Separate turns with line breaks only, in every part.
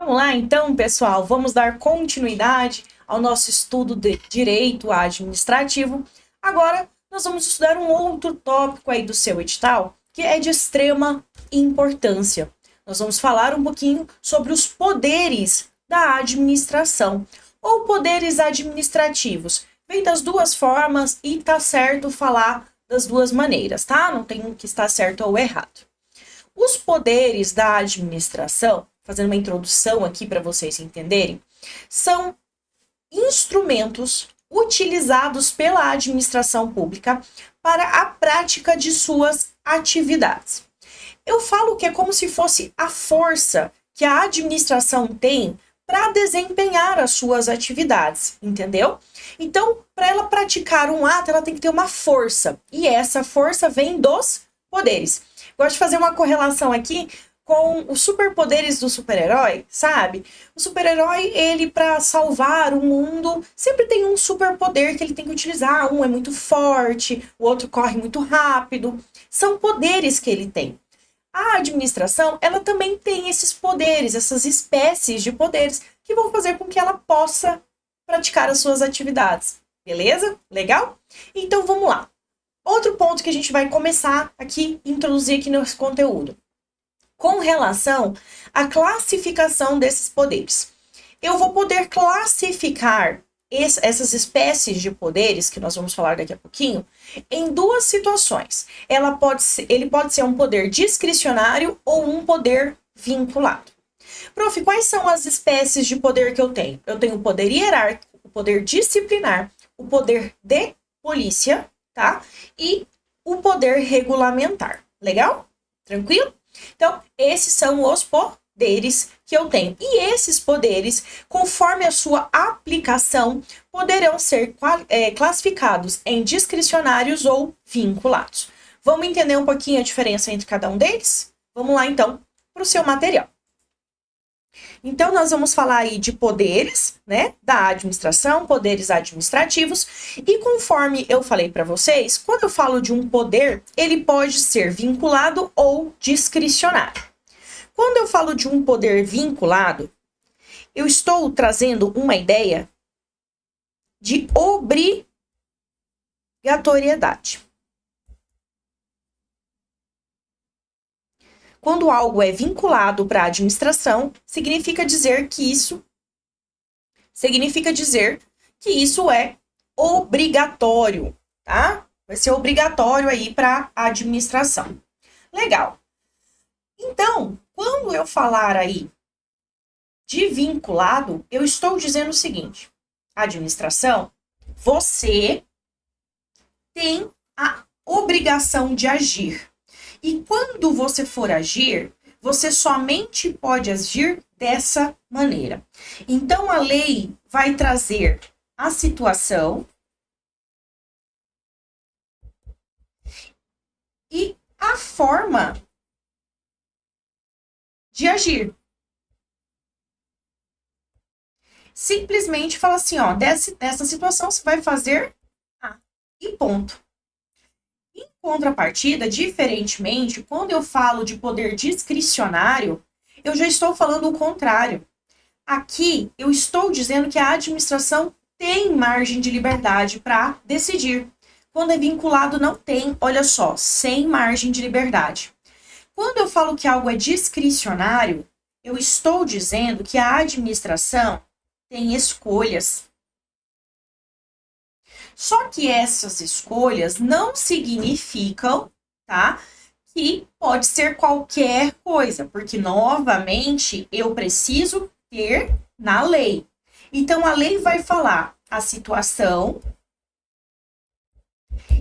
Vamos lá, então, pessoal, vamos dar continuidade ao nosso estudo de direito administrativo. Agora, nós vamos estudar um outro tópico aí do seu edital, que é de extrema importância. Nós vamos falar um pouquinho sobre os poderes da administração, ou poderes administrativos. Vem das duas formas e tá certo falar das duas maneiras, tá? Não tem que estar certo ou errado. Os poderes da administração, fazendo uma introdução aqui para vocês entenderem, são instrumentos utilizados pela administração pública para a prática de suas atividades. Eu falo que é como se fosse a força que a administração tem para desempenhar as suas atividades, entendeu? Então, para ela praticar um ato, ela tem que ter uma força, e essa força vem dos poderes. Gosto de fazer uma correlação aqui com os superpoderes do super-herói, sabe? O super-herói, ele, para salvar o mundo, sempre tem um superpoder que ele tem que utilizar. Um é muito forte, o outro corre muito rápido. São poderes que ele tem. A administração, ela também tem esses poderes, essas espécies de poderes, que vão fazer com que ela possa praticar as suas atividades. Beleza? Legal? Então, vamos lá. Outro ponto que a gente vai começar aqui, introduzir aqui no conteúdo. Com relação à classificação desses poderes. Eu vou poder classificar essas espécies de poderes, que nós vamos falar daqui a pouquinho, em duas situações. Ele pode ser um poder discricionário ou um poder vinculado. Prof, quais são as espécies de poder que eu tenho? Eu tenho o poder hierárquico, o poder disciplinar, o poder de polícia, tá? E o poder regulamentar. Legal? Tranquilo? Então, esses são os poderes que eu tenho. E esses poderes, conforme a sua aplicação, poderão ser classificados em discricionários ou vinculados. Vamos entender um pouquinho a diferença entre cada um deles? Vamos lá, então, para o seu material. Então, nós vamos falar aí de poderes, né, da administração, poderes administrativos, e conforme eu falei para vocês, quando eu falo de um poder, ele pode ser vinculado ou discricionário. Quando eu falo de um poder vinculado, eu estou trazendo uma ideia de obrigatoriedade. Quando algo é vinculado para a administração, significa dizer que isso é obrigatório, tá? Vai ser obrigatório aí para a administração. Legal. Então, quando eu falar aí de vinculado, eu estou dizendo o seguinte: administração, você tem a obrigação de agir. E quando você for agir, você somente pode agir dessa maneira. Então, a lei vai trazer a situação e a forma de agir. Simplesmente fala assim, ó, dessa situação você vai fazer A e ponto. Em contrapartida, diferentemente, quando eu falo de poder discricionário, eu já estou falando o contrário. Aqui, eu estou dizendo que a administração tem margem de liberdade para decidir. Quando é vinculado, não tem, olha só, sem margem de liberdade. Quando eu falo que algo é discricionário, eu estou dizendo que a administração tem escolhas. Só que essas escolhas não significam, tá, que pode ser qualquer coisa, porque, novamente, eu preciso ter na lei. Então, a lei vai falar a situação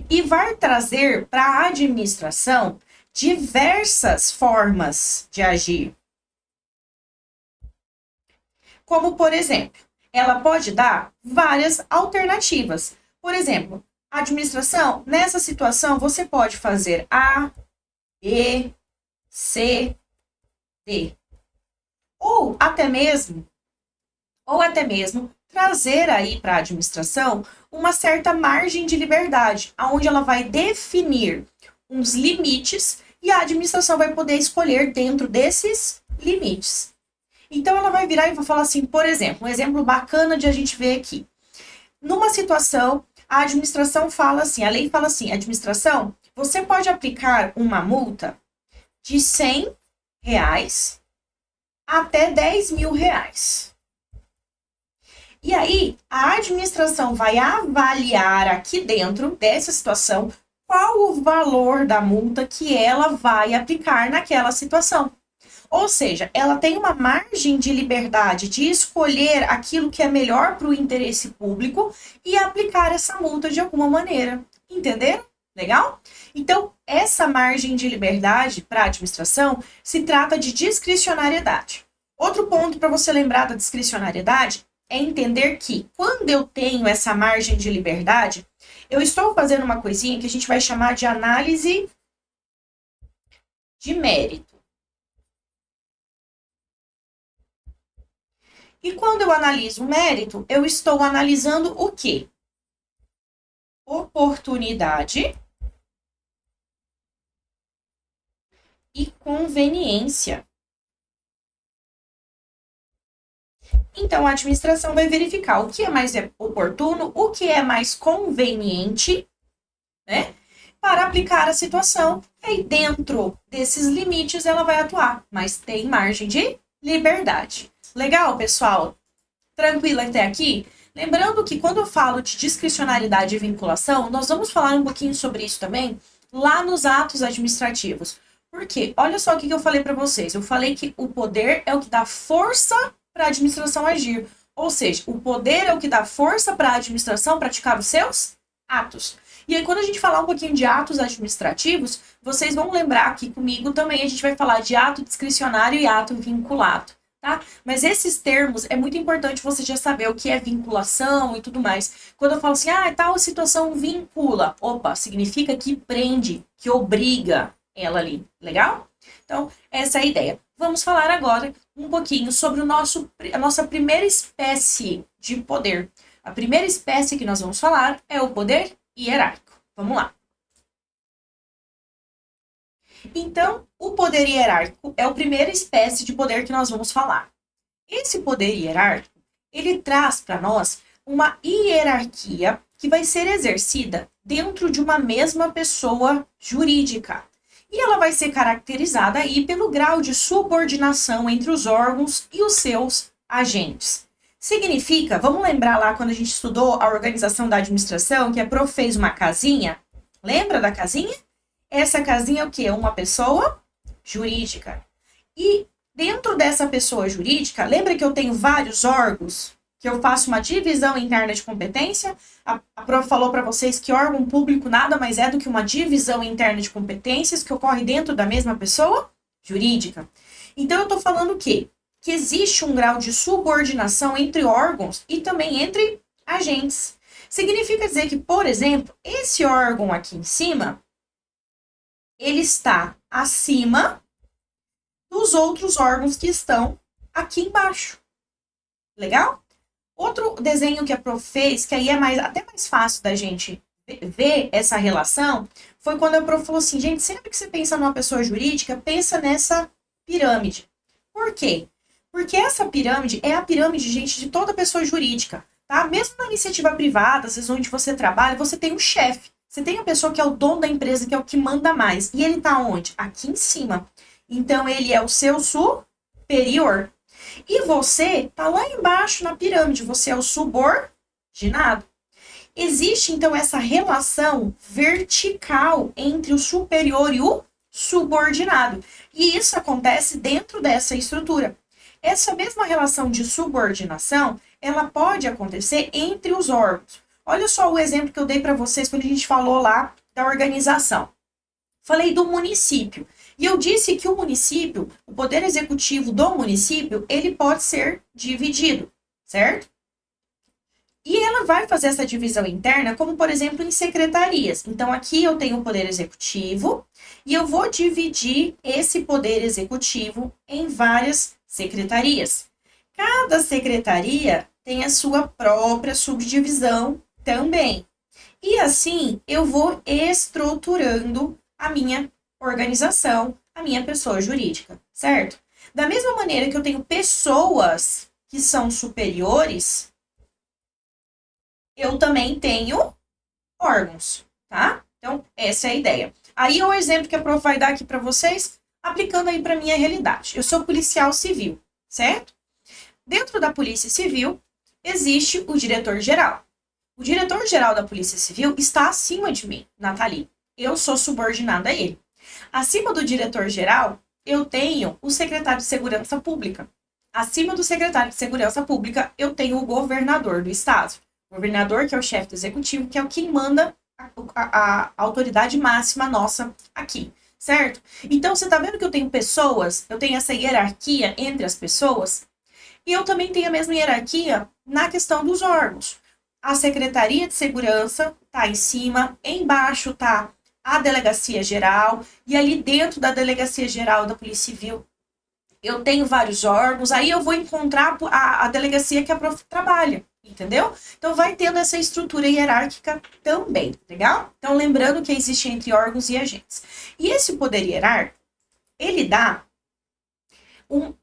e vai trazer para a administração diversas formas de agir. Como, por exemplo, ela pode dar várias alternativas. Por exemplo, a administração, nessa situação, você pode fazer A, B, C, D. Ou até mesmo trazer aí para a administração uma certa margem de liberdade, onde ela vai definir uns limites e a administração vai poder escolher dentro desses limites. Então, ela vai virar e vai falar assim, por exemplo, um exemplo bacana de a gente ver aqui. Numa situação, a administração fala assim, a lei fala assim, administração, você pode aplicar uma multa de R$ 100 até R$ 10.000. E aí, a administração vai avaliar aqui dentro dessa situação qual o valor da multa que ela vai aplicar naquela situação. Ou seja, ela tem uma margem de liberdade de escolher aquilo que é melhor para o interesse público e aplicar essa multa de alguma maneira. Entenderam? Legal? Então, essa margem de liberdade para a administração se trata de discricionariedade. Outro ponto para você lembrar da discricionariedade é entender que quando eu tenho essa margem de liberdade, eu estou fazendo uma coisinha que a gente vai chamar de análise de mérito. E quando eu analiso o mérito, eu estou analisando o quê? Oportunidade e conveniência. Então, a administração vai verificar o que é mais oportuno, o que é mais conveniente, né? Para aplicar a situação. E dentro desses limites ela vai atuar, mas tem margem de liberdade. Legal, pessoal? Tranquilo até aqui? Lembrando que quando eu falo de discricionariedade e vinculação, nós vamos falar um pouquinho sobre isso também lá nos atos administrativos. Por quê? Olha só o que eu falei para vocês. Eu falei que o poder é o que dá força para a administração agir. Ou seja, o poder é o que dá força para a administração praticar os seus atos. E aí, quando a gente falar um pouquinho de atos administrativos, vocês vão lembrar aqui comigo também, a gente vai falar de ato discricionário e ato vinculado. Tá? Mas esses termos, é muito importante você já saber o que é vinculação e tudo mais. Quando eu falo assim, tal situação vincula. Opa, significa que prende, que obriga ela ali. Legal? Então, essa é a ideia. Vamos falar agora um pouquinho sobre a nossa primeira espécie de poder. A primeira espécie que nós vamos falar é o poder hierárquico. Vamos lá. Então, o poder hierárquico é a primeira espécie de poder que nós vamos falar. Esse poder hierárquico, ele traz para nós uma hierarquia que vai ser exercida dentro de uma mesma pessoa jurídica. E ela vai ser caracterizada aí pelo grau de subordinação entre os órgãos e os seus agentes. Significa, vamos lembrar lá quando a gente estudou a organização da administração, que a prof fez uma casinha? Lembra da casinha? Essa casinha é o quê? Uma pessoa jurídica. E dentro dessa pessoa jurídica, lembra que eu tenho vários órgãos? Que eu faço uma divisão interna de competência? A prof falou para vocês que órgão público nada mais é do que uma divisão interna de competências que ocorre dentro da mesma pessoa jurídica. Então, eu estou falando o quê? Que existe um grau de subordinação entre órgãos e também entre agentes. Significa dizer que, por exemplo, esse órgão aqui em cima, ele está acima dos outros órgãos que estão aqui embaixo. Legal? Outro desenho que a prof fez, que aí é até mais fácil da gente ver essa relação, foi quando a prof falou assim, gente, sempre que você pensa numa pessoa jurídica, pensa nessa pirâmide. Por quê? Porque essa pirâmide é a pirâmide, gente, de toda pessoa jurídica, tá? Mesmo na iniciativa privada, às vezes onde você trabalha, você tem um chefe. Você tem a pessoa que é o dono da empresa, que é o que manda mais. E ele tá onde? Aqui em cima. Então, ele é o seu superior. E você tá lá embaixo na pirâmide. Você é o subordinado. Existe, então, essa relação vertical entre o superior e o subordinado. E isso acontece dentro dessa estrutura. Essa mesma relação de subordinação, ela pode acontecer entre os órgãos. Olha só o exemplo que eu dei para vocês quando a gente falou lá da organização. Falei do município. E eu disse que o município, o poder executivo do município, ele pode ser dividido, certo? E ela vai fazer essa divisão interna, como por exemplo em secretarias. Então aqui eu tenho o poder executivo e eu vou dividir esse poder executivo em várias secretarias. Cada secretaria tem a sua própria subdivisão também. E assim eu vou estruturando a minha organização, a minha pessoa jurídica, certo? Da mesma maneira que eu tenho pessoas que são superiores, eu também tenho órgãos, tá? Então, essa é a ideia. Aí, o exemplo que a prof vai dar aqui para vocês, aplicando aí para minha realidade. Eu sou policial civil, certo? Dentro da Polícia Civil, existe o diretor-geral. O diretor-geral da Polícia Civil está acima de mim, Nathalie. Eu sou subordinada a ele. Acima do diretor-geral, eu tenho o secretário de Segurança Pública. Acima do secretário de Segurança Pública, eu tenho o governador do estado. O governador, que é o chefe do executivo, que é o que manda a autoridade máxima nossa aqui, certo? Então, você tá vendo que eu tenho pessoas, eu tenho essa hierarquia entre as pessoas, e eu também tenho a mesma hierarquia na questão dos órgãos. A Secretaria de Segurança tá em cima, embaixo tá a Delegacia Geral, e ali dentro da Delegacia Geral da Polícia Civil, eu tenho vários órgãos, aí eu vou encontrar a delegacia que a prof trabalha, entendeu? Então, vai tendo essa estrutura hierárquica também, legal? Então, lembrando que existe entre órgãos e agentes. E esse poder hierárquico, ele dá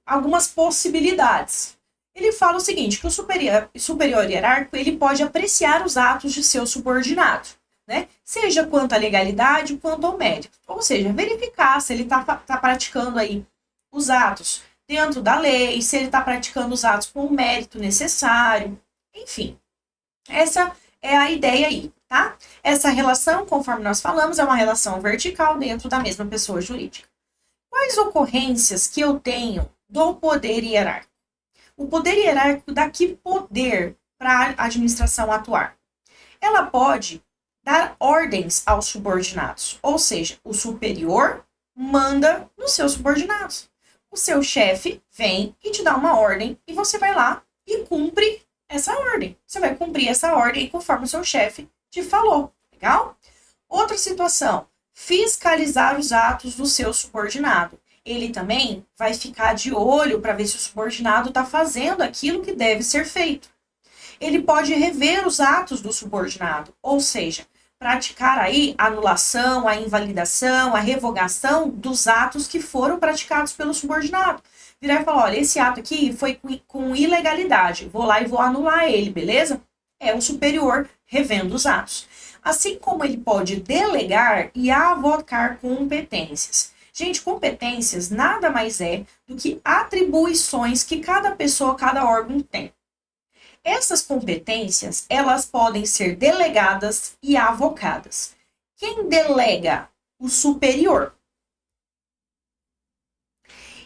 algumas possibilidades. Ele fala o seguinte, que o superior hierárquico, ele pode apreciar os atos de seu subordinado, né? Seja quanto à legalidade, quanto ao mérito. Ou seja, verificar se ele tá praticando aí os atos dentro da lei, se ele está praticando os atos com o mérito necessário, enfim. Essa é a ideia aí, tá? Essa relação, conforme nós falamos, é uma relação vertical dentro da mesma pessoa jurídica. Quais ocorrências que eu tenho do poder hierárquico? O poder hierárquico dá que poder para a administração atuar? Ela pode dar ordens aos subordinados, ou seja, o superior manda nos seus subordinados. O seu chefe vem e te dá uma ordem e você vai lá e cumpre essa ordem. Você vai cumprir essa ordem conforme o seu chefe te falou, legal? Outra situação, fiscalizar os atos do seu subordinado. Ele também vai ficar de olho para ver se o subordinado está fazendo aquilo que deve ser feito. Ele pode rever os atos do subordinado, ou seja, praticar aí a anulação, a invalidação, a revogação dos atos que foram praticados pelo subordinado. Virar e falar, olha, esse ato aqui foi com ilegalidade, vou lá e vou anular ele, beleza? É o superior revendo os atos. Assim como ele pode delegar e avocar competências. Gente, competências nada mais é do que atribuições que cada pessoa, cada órgão tem. Essas competências, elas podem ser delegadas e avocadas. Quem delega? O superior.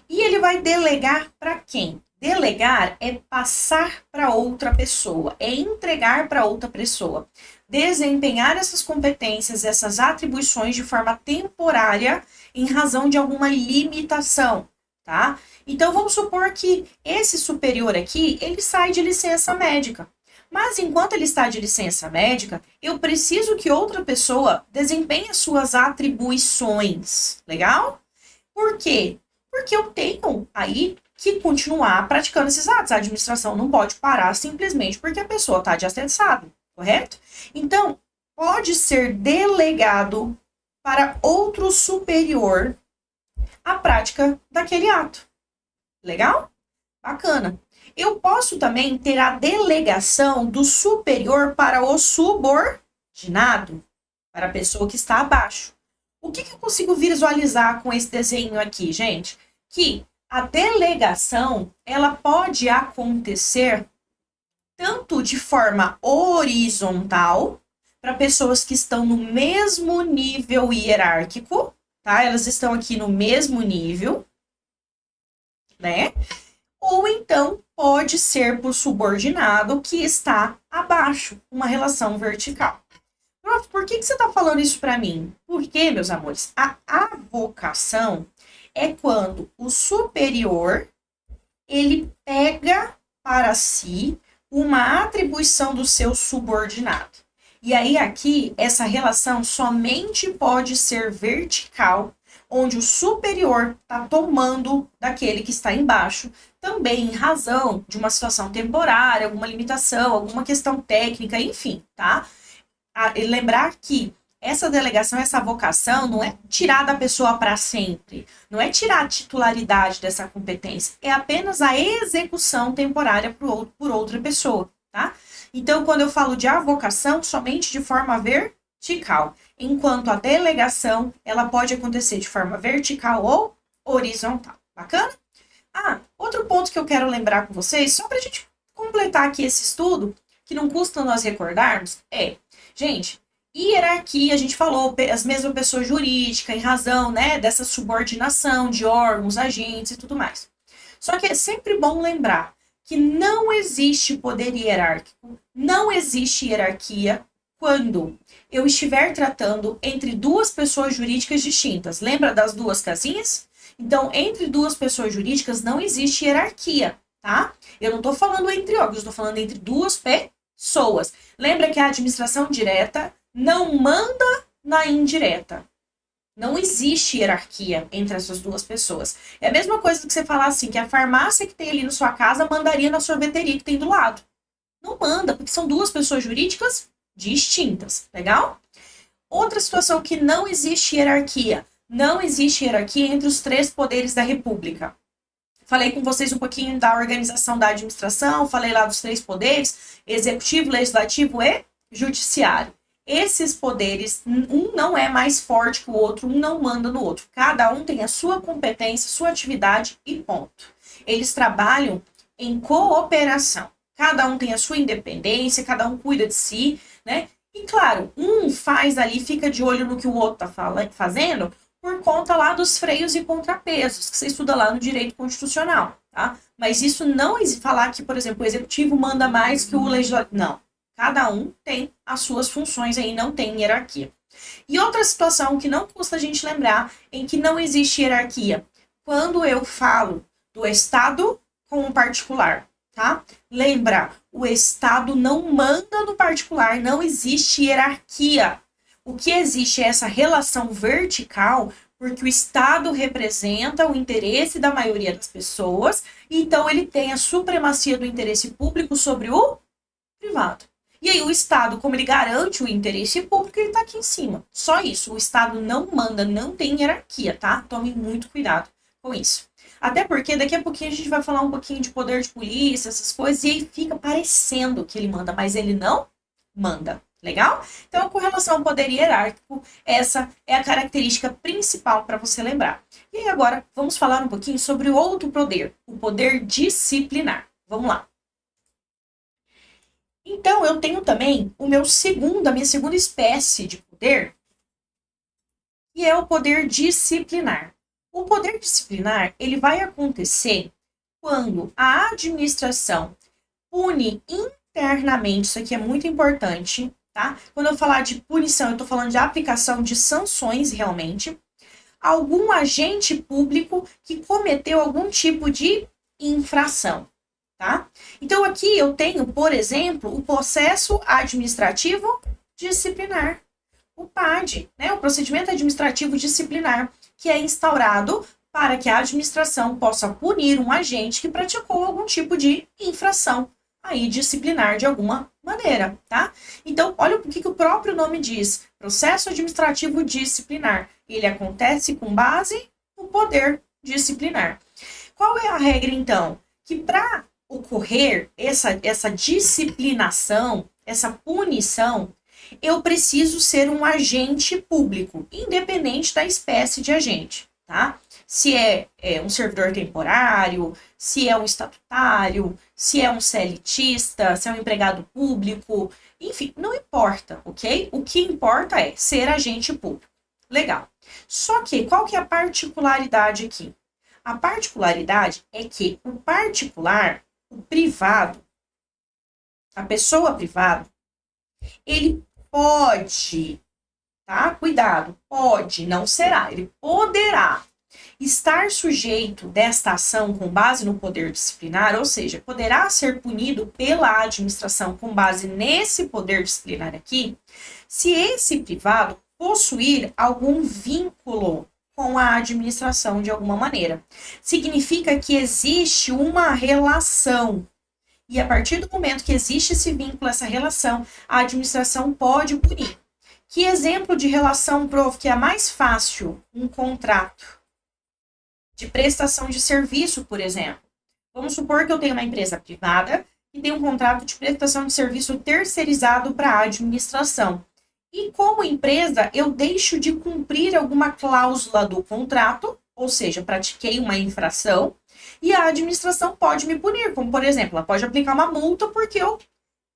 E ele vai delegar para quem? Delegar é passar para outra pessoa, é entregar para outra pessoa. Desempenhar essas competências, essas atribuições de forma temporária em razão de alguma limitação, tá? Então, vamos supor que esse superior aqui, ele sai de licença médica. Mas, enquanto ele está de licença médica, eu preciso que outra pessoa desempenhe as suas atribuições, legal? Por quê? Porque eu tenho aí que continuar praticando esses atos. A administração não pode parar simplesmente porque a pessoa está de atestado, correto? Então, pode ser delegado para outro superior a prática daquele ato. Legal? Bacana. Eu posso também ter a delegação do superior para o subordinado, para a pessoa que está abaixo. O que eu consigo visualizar com esse desenho aqui, gente? Que a delegação, ela pode acontecer tanto de forma horizontal, para pessoas que estão no mesmo nível hierárquico, tá? Elas estão aqui no mesmo nível, né? Ou então pode ser por subordinado que está abaixo, uma relação vertical. Prof, por que você está falando isso para mim? Porque, meus amores, a avocação é quando o superior, ele pega para si uma atribuição do seu subordinado. E aí aqui, essa relação somente pode ser vertical, onde o superior está tomando daquele que está embaixo, também em razão de uma situação temporária, alguma limitação, alguma questão técnica, enfim, tá? Lembrar que essa delegação, essa vocação, não é tirar da pessoa para sempre, não é tirar a titularidade dessa competência, é apenas a execução temporária por outra pessoa, tá? Então, quando eu falo de avocação, somente de forma vertical, enquanto a delegação, ela pode acontecer de forma vertical ou horizontal. Bacana? Outro ponto que eu quero lembrar com vocês, só para a gente completar aqui esse estudo, que não custa nós recordarmos, gente, hierarquia, a gente falou, as mesmas pessoas jurídicas, em razão, né, dessa subordinação de órgãos, agentes e tudo mais. Só que é sempre bom lembrar que não existe poder hierárquico, não existe hierarquia quando eu estiver tratando entre duas pessoas jurídicas distintas. Lembra das duas casinhas? Então, entre duas pessoas jurídicas não existe hierarquia, tá? Eu não estou falando entre órgãos, estou falando entre duas pessoas. Lembra que a administração direta não manda na indireta. Não existe hierarquia entre essas duas pessoas. É a mesma coisa que você falar assim, que a farmácia que tem ali na sua casa mandaria na sorveteria que tem do lado. Não manda, porque são duas pessoas jurídicas distintas. Legal? Outra situação que não existe hierarquia. Não existe hierarquia entre os três poderes da República. Falei com vocês um pouquinho da organização da administração, falei lá dos três poderes, executivo, legislativo e judiciário. Esses poderes, um não é mais forte que o outro, um não manda no outro. Cada um tem a sua competência, sua atividade e ponto. Eles trabalham em cooperação. Cada um tem a sua independência, cada um cuida de si, né? E claro, um faz ali, fica de olho no que o outro está fazendo, por conta lá dos freios e contrapesos, que você estuda lá no direito constitucional, tá? Mas isso não falar que, por exemplo, o executivo manda mais que o legislativo. Não. Cada um tem as suas funções aí, não tem hierarquia. E outra situação que não custa a gente lembrar, em que não existe hierarquia, quando eu falo do Estado com o particular, tá? Lembra, o Estado não manda no particular, não existe hierarquia. O que existe é essa relação vertical, porque o Estado representa o interesse da maioria das pessoas, então ele tem a supremacia do interesse público sobre o privado. E aí o Estado, como ele garante o interesse público, ele está aqui em cima. Só isso, o Estado não manda, não tem hierarquia, tá? Tome muito cuidado com isso. Até porque daqui a pouquinho a gente vai falar um pouquinho de poder de polícia, essas coisas, e aí fica parecendo que ele manda, mas ele não manda. Legal? Então, com relação ao poder hierárquico, essa é a característica principal para você lembrar. E aí agora, vamos falar um pouquinho sobre o outro poder, o poder disciplinar. Vamos lá. Então, eu tenho também a minha segunda espécie de poder, que é o poder disciplinar. O poder disciplinar, ele vai acontecer quando a administração pune internamente, isso aqui é muito importante, tá? Quando eu falar de punição, eu estou falando de aplicação de sanções realmente, algum agente público que cometeu algum tipo de infração. Tá? Então, aqui eu tenho, por exemplo, o processo administrativo disciplinar, o PAD, né? O procedimento administrativo disciplinar, que é instaurado para que a administração possa punir um agente que praticou algum tipo de infração aí disciplinar de alguma maneira, tá? Então, olha o que o próprio nome diz, processo administrativo disciplinar. Ele acontece com base no poder disciplinar. Qual é a regra, então? Que para ocorrer essa disciplinação, essa punição, eu preciso ser um agente público, independente da espécie de agente, tá? Se é um servidor temporário, se é um estatutário, se é um CLTista, se é um empregado público, enfim, não importa, ok? O que importa é ser agente público. Legal. Só que, qual que é a particularidade aqui? A particularidade é que o particular, o privado, a pessoa privada, ele pode, tá? Cuidado, pode, não será, ele poderá estar sujeito desta ação com base no poder disciplinar, ou seja, poderá ser punido pela administração com base nesse poder disciplinar aqui, se esse privado possuir algum vínculo com a administração de alguma maneira. Significa que existe uma relação. E a partir do momento que existe esse vínculo, essa relação, a administração pode punir. Que exemplo de relação, prof, que é mais fácil? Um contrato de prestação de serviço, por exemplo. Vamos supor que eu tenho uma empresa privada que tem um contrato de prestação de serviço terceirizado para a administração. E como empresa, eu deixo de cumprir alguma cláusula do contrato, ou seja, pratiquei uma infração, e a administração pode me punir, como por exemplo, ela pode aplicar uma multa porque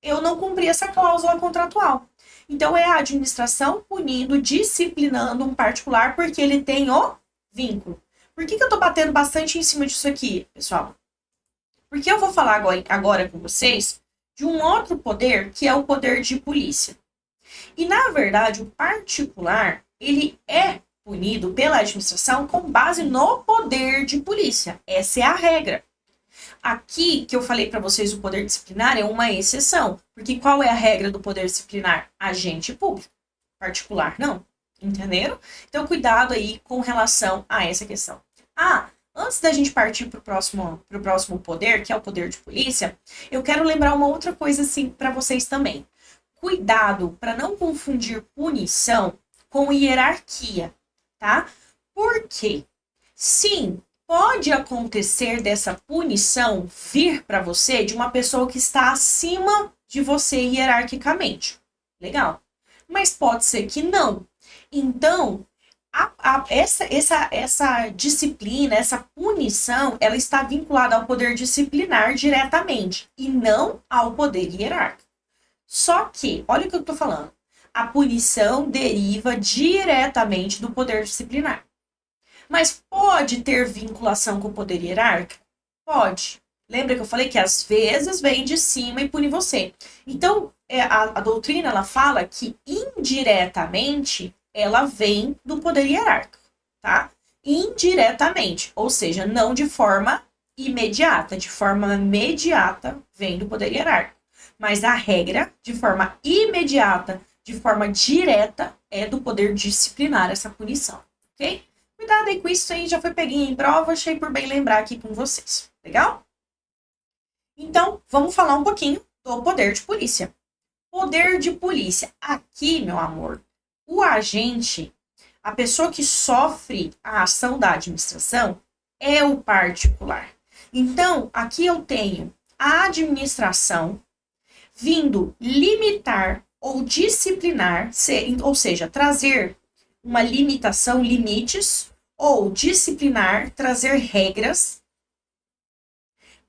eu não cumpri essa cláusula contratual. Então, é a administração punindo, disciplinando um particular porque ele tem o vínculo. Por que eu estou batendo bastante em cima disso aqui, pessoal? Porque eu vou falar agora com vocês de um outro poder, que é o poder de polícia. E, na verdade, o particular, ele é punido pela administração com base no poder de polícia. Essa é a regra. Aqui, que eu falei para vocês, o poder disciplinar é uma exceção. Porque qual é a regra do poder disciplinar? Agente público. Particular, não. Entenderam? Então, cuidado aí com relação a essa questão. Antes da gente partir para o próximo poder, que é o poder de polícia, eu quero lembrar uma outra coisa assim para vocês também. Cuidado para não confundir punição com hierarquia, tá? Porque, sim, pode acontecer dessa punição vir para você de uma pessoa que está acima de você hierarquicamente. Legal. Mas pode ser que não. Então, essa disciplina, essa punição, ela está vinculada ao poder disciplinar diretamente e não ao poder hierárquico. Só que, olha o que eu estou falando, a punição deriva diretamente do poder disciplinar. Mas pode ter vinculação com o poder hierárquico? Pode. Lembra que eu falei que às vezes vem de cima e pune você. Então, a doutrina ela fala que indiretamente ela vem do poder hierárquico, tá? Indiretamente, ou seja, não de forma imediata. De forma imediata vem do poder hierárquico. Mas a regra, de forma imediata, de forma direta, é do poder disciplinar essa punição, ok? Cuidado aí com isso aí, já foi peguinho em prova, achei por bem lembrar aqui com vocês, legal? Então, vamos falar um pouquinho do poder de polícia. Poder de polícia. Aqui, meu amor, o agente, a pessoa que sofre a ação da administração, é o particular. Então, aqui eu tenho a administração vindo limitar ou disciplinar, ou seja, trazer uma limitação, limites, ou disciplinar, trazer regras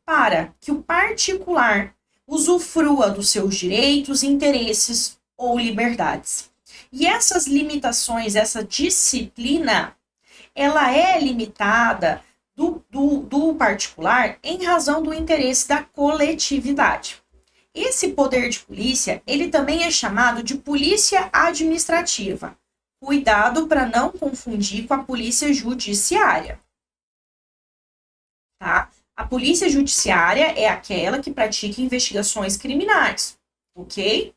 para que o particular usufrua dos seus direitos, interesses ou liberdades. E essas limitações, essa disciplina, ela é limitada do particular em razão do interesse da coletividade. Esse poder de polícia, ele também é chamado de polícia administrativa. Cuidado para não confundir com a polícia judiciária. Tá? A polícia judiciária é aquela que pratica investigações criminais, ok?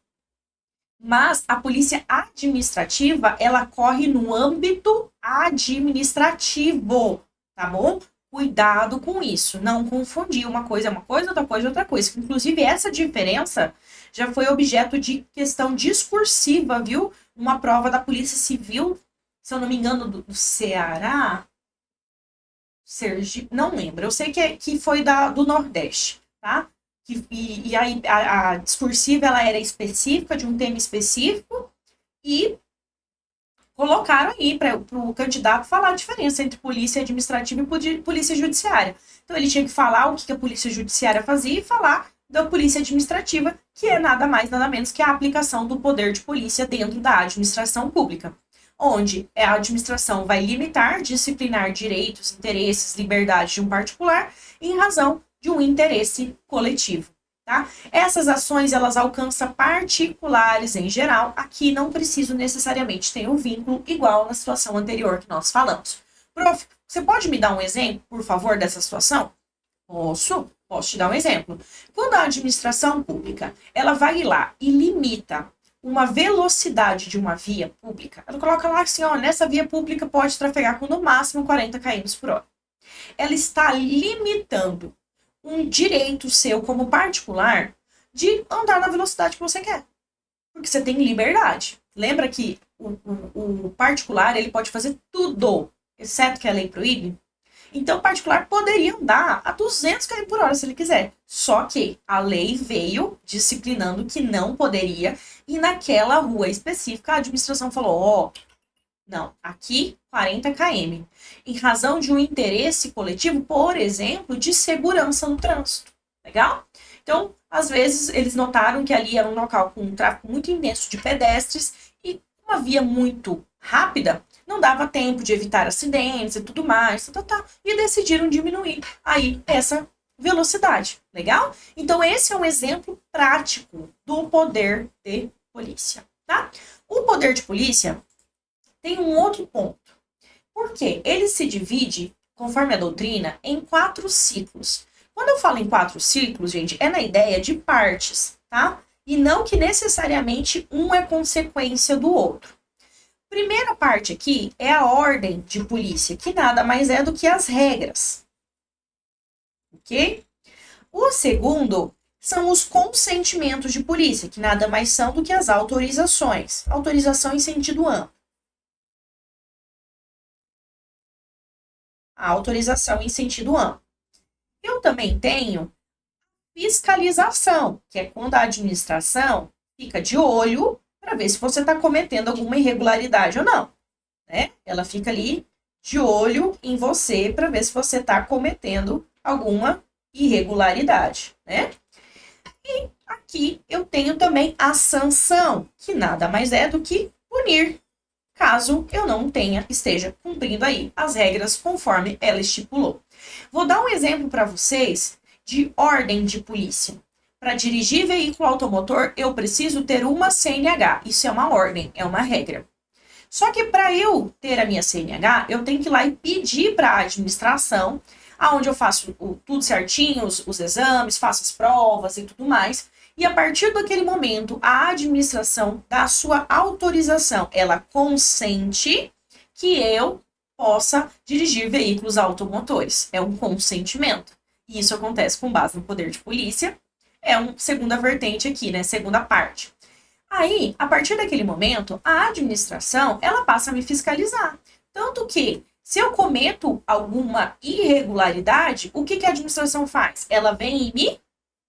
Mas a polícia administrativa, ela corre no âmbito administrativo, tá bom? Cuidado com isso, não confundir uma coisa é uma coisa, outra coisa é outra coisa. Inclusive, essa diferença já foi objeto de questão discursiva, viu? Uma prova da Polícia Civil, se eu não me engano, do Ceará, Sergipe, não lembro. Eu sei que foi do Nordeste, tá? E aí a discursiva ela era específica, de um tema específico, e colocaram aí para o candidato falar a diferença entre polícia administrativa e polícia judiciária. Então, ele tinha que falar o que a polícia judiciária fazia e falar da polícia administrativa, que é nada mais, nada menos que a aplicação do poder de polícia dentro da administração pública, onde a administração vai limitar, disciplinar direitos, interesses, liberdades de um particular em razão de um interesse coletivo. Tá? Essas ações, elas alcançam particulares em geral. Aqui não preciso necessariamente ter um vínculo igual na situação anterior que nós falamos. Prof, você pode me dar um exemplo, por favor, dessa situação? Posso te dar um exemplo. Quando a administração pública, ela vai lá e limita uma velocidade de uma via pública, ela coloca lá assim, ó, nessa via pública pode trafegar com no máximo 40 km por hora. Ela está limitando um direito seu como particular de andar na velocidade que você quer. Porque você tem liberdade. Lembra que o particular ele pode fazer tudo, exceto que a lei proíbe? Então, o particular poderia andar a 200 km por hora se ele quiser. Só que a lei veio disciplinando que não poderia, e naquela rua específica a administração falou: ó, não, aqui 40 km. Em razão de um interesse coletivo, por exemplo, de segurança no trânsito. Legal? Então, às vezes, eles notaram que ali era um local com um tráfego muito intenso de pedestres e uma via muito rápida, não dava tempo de evitar acidentes e tudo mais, e decidiram diminuir aí essa velocidade. Legal? Então, esse é um exemplo prático do poder de polícia, tá? O poder de polícia tem um outro ponto. Por quê? Ele se divide, conforme a doutrina, em 4 ciclos. Quando eu falo em 4 ciclos, gente, é na ideia de partes, tá? E não que necessariamente um é consequência do outro. Primeira parte aqui é a ordem de polícia, que nada mais é do que as regras. Ok? O segundo são os consentimentos de polícia, que nada mais são do que as autorizações. Autorização em sentido amplo. A autorização em sentido amplo. Eu também tenho fiscalização, que é quando a administração fica de olho para ver se você está cometendo alguma irregularidade ou não, né? Ela fica ali de olho em você para ver se você está cometendo alguma irregularidade, né? E aqui eu tenho também a sanção, que nada mais é do que punir, caso eu não esteja cumprindo aí as regras conforme ela estipulou. Vou dar um exemplo para vocês de ordem de polícia. Para dirigir veículo automotor, eu preciso ter uma CNH. Isso é uma ordem, é uma regra. Só que para eu ter a minha CNH, eu tenho que ir lá e pedir para a administração, aonde eu faço tudo certinho, os exames, faço as provas e tudo mais. E a partir daquele momento, a administração dá a sua autorização. Ela consente que eu possa dirigir veículos automotores. É um consentimento. E isso acontece com base no poder de polícia. É uma segunda vertente aqui, né? Segunda parte. Aí, a partir daquele momento, a administração, ela passa a me fiscalizar. Tanto que, se eu cometo alguma irregularidade, o que a administração faz? Ela vem e me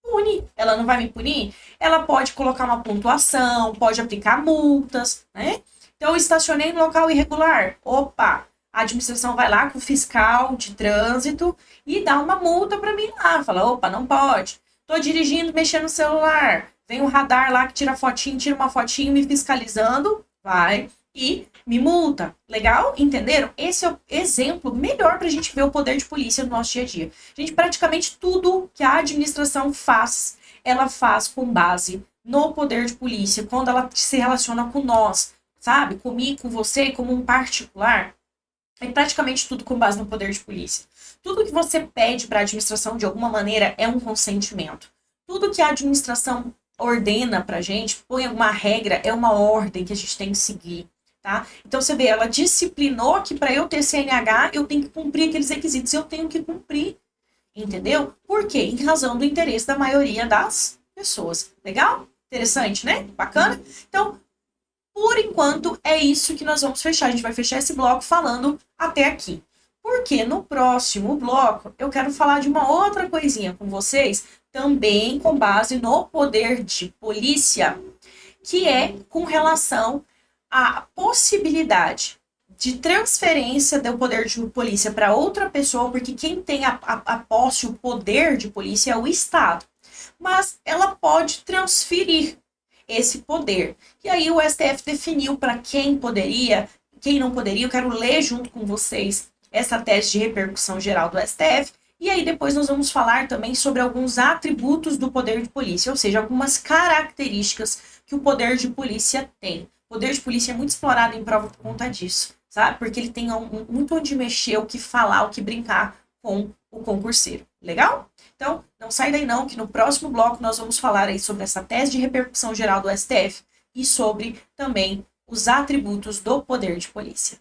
pune. Ela não vai me punir? Ela pode colocar uma pontuação, pode aplicar multas, né? Então, eu estacionei no local irregular. Opa! A administração vai lá com o fiscal de trânsito e dá uma multa para mim lá. Fala, opa, não pode. Tô dirigindo, mexendo no celular. Vem um radar lá que tira fotinho, tira uma fotinho me fiscalizando. Vai e me multa. Legal? Entenderam? Esse é o exemplo melhor para a gente ver o poder de polícia no nosso dia a dia. Gente, praticamente tudo que a administração faz, ela faz com base no poder de polícia. Quando ela se relaciona com nós, sabe? Comigo, com você, como um particular. É praticamente tudo com base no poder de polícia. Tudo que você pede para a administração, de alguma maneira, é um consentimento. Tudo que a administração ordena para a gente, põe alguma regra, é uma ordem que a gente tem que seguir, tá? Então, você vê, ela disciplinou que para eu ter CNH, eu tenho que cumprir aqueles requisitos, eu tenho que cumprir, entendeu? Por quê? Em razão do interesse da maioria das pessoas. Legal? Interessante, né? Bacana? Então, por enquanto, é isso que nós vamos fechar. A gente vai fechar esse bloco falando até aqui. Porque no próximo bloco, eu quero falar de uma outra coisinha com vocês, também com base no poder de polícia, que é com relação à possibilidade de transferência do poder de polícia para outra pessoa, porque quem tem a posse, o poder de polícia é o Estado. Mas ela pode transferir esse poder. E aí o STF definiu para quem poderia, quem não poderia. Eu quero ler junto com vocês essa tese de repercussão geral do STF. E aí depois nós vamos falar também sobre alguns atributos do poder de polícia, ou seja, algumas características que o poder de polícia tem. O poder de polícia é muito explorado em prova por conta disso, sabe? Porque ele tem muito onde mexer, o que falar, o que brincar com o concurseiro. Legal? Então, não sai daí não, que no próximo bloco nós vamos falar aí sobre essa tese de repercussão geral do STF e sobre também os atributos do poder de polícia.